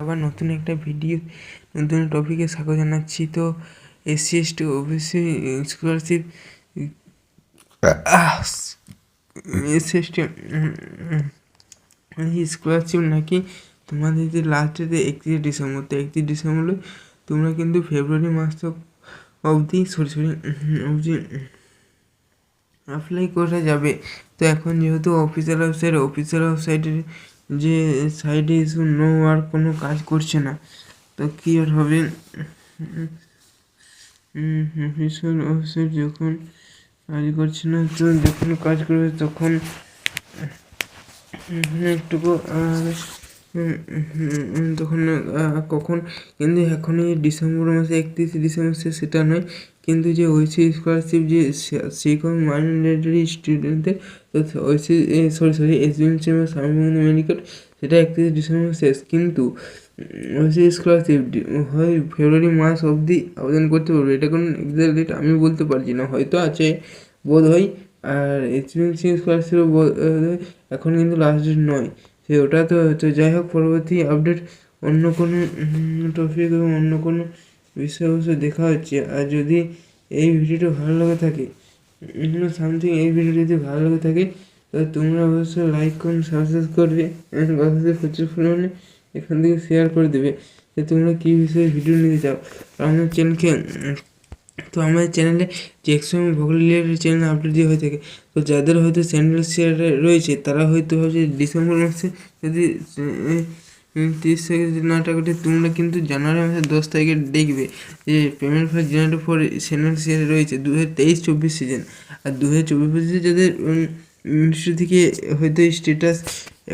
আবার নতুন একটা ভিডিও নতুন টপিকে স্বাগত জানাচ্ছি। তো SC ST OBC scholarship SC ST scholarship নাকি তোমাদের যে লাস্ট ডেট 31 ডিসেম্বর। তো 31 ডিসেম্বর তোমরা কিন্তু ফেব্রুয়ারি মাস অবধি অবধি অ্যাপ্লাই করা যাবে। তো এখন যেহেতু অফিসিয়াল ওয়েবসাইটের যে সাইডে ইস্যু নো আর কোনো কাজ করছে না, তো কী আর হবে। অফিসিয়াল ওয়েবসাইট যখন কাজ করছে না, তো যখন কাজ করবে তখন একটুকু তখন কখন, কিন্তু এখনই ডিসেম্বর মাসে 31 ডিসেম্বর সেটা নয়, কিন্তু যে ওইসি স্কলারশিপ যে সেরকম মাইনরিটি স্টুডেন্টদের, তো এসবিএমসি বা স্বামীবন্ধু মেডিকেল সেটা 31 ডিসেম্বর শেষ। কিন্তু ওইসি স্কলারশিপ হয় ফেব্রুয়ারি মাস অবধি আবেদন করতে পারবে। এটা কোনো এক্সাক্ট ডেট আমি বলতে পারছি না, হয়তো আছে বোধ হয়। আর এসবিএমসি স্কলারশিপও এখন কিন্তু লাস্ট ডেট নয়, সে ওটা তো যাই হোক, পরবর্তী আপডেট অন্য কোনো টপিক এবং অন্য কোনো বিষয় অবশ্যই দেখা হচ্ছে। আর যদি এই ভিডিওটা ভালো লাগে থাকে সামথিং এই ভিডিও যদি ভালো লাগে থাকে, তাহলে তোমরা অবশ্যই লাইক করুন, সাবস্ক্রাইব করবে এবং অবশ্যই প্রচুর পরিমাণে এখান থেকে শেয়ার করে দেবে যে তোমরা কী বিষয়ে ভিডিও নিতে চাও। আমার চ্যানেলকে তো আমাদের চ্যানেলে যে একসময় ভূগোল রিলেটেড চ্যানেল আপডেট দিয়ে হয়ে থাকে। তো যাদের হয়তো চ্যানেল শেয়ারে রয়েছে তারা হয়তো ভাবছে ডিসেম্বর মাসে যদি 30 তারিখে না টাকাটি, তোমরা কিন্তু জানুয়ারি মাসের 10 তারিখে দেখবে যে payment for generate for channel শেয়ারে রয়েছে 2023-24 সিজন। আর 2024-25 যাদের ইনস্টিটিউট থেকে হয়তো স্ট্যাটাস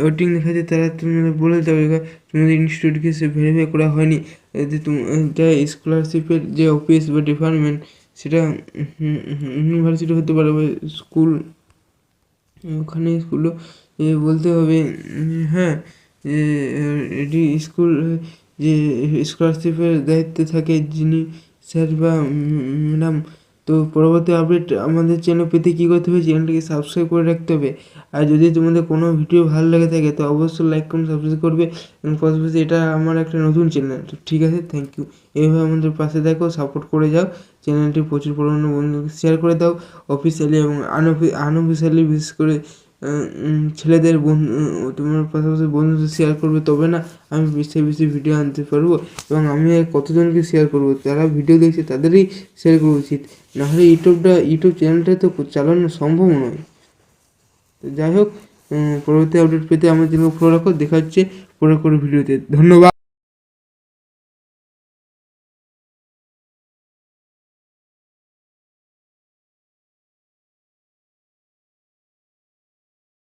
ওয়েটিং দেখাচ্ছে, তারা তোমরা বলে দেবে তোমাদের ইনস্টিটিউটকে সে ভেরিফাই করা হয়নি। যদি এটা স্কলারশিপের যে অফিস বা ডিপার্টমেন্ট, সেটা ইউনিভার্সিটি হতে পারে বা স্কুল, ওখানে স্কুলও বলতে হবে হ্যাঁ যে এটি স্কুল যে স্কলারশিপের দায়িত্বে থাকে যিনি স্যার বা ম্যাডাম। তো পরবর্তী আপডেট আমাদের চ্যানেল পেতে কী করতে হবে, চ্যানেলটিকে সাবস্ক্রাইব করে রাখতে হবে। আর যদি তোমাদের কোনো ভিডিও ভালো লেগে থাকে তো অবশ্যই লাইক করুন, সাবস্ক্রাইব করবে এবং পাশাপাশি এটা আমার একটা নতুন চ্যানেল। তো ঠিক আছে, থ্যাংক ইউ। এইভাবে আমাদের পাশে দেখো, সাপোর্ট করে যাও, চ্যানেলটি প্রচুর পরিমাণে বন্ধুকে শেয়ার করে দাও, অফিসিয়ালি এবং আনঅফিসিয়ালি, বিশেষ করে ছেলেদের বন্ধু তোমার পাশাপাশি বন্ধুদের শেয়ার করবে, তবে না আমি বেশি ভিডিও আনতে পারবো এবং আমি কতজনকে শেয়ার করবো, যারা ভিডিও দেখছে তাদেরই শেয়ার করা উচিত, নাহলে ইউটিউব চ্যানেলটা তো চালানো সম্ভব নয়। তো যাই হোক, পরবর্তী আপডেট পেতে আমার চ্যানেল ফলো রাখো। দেখা হচ্ছে পরের ভিডিওতে। ধন্যবাদ।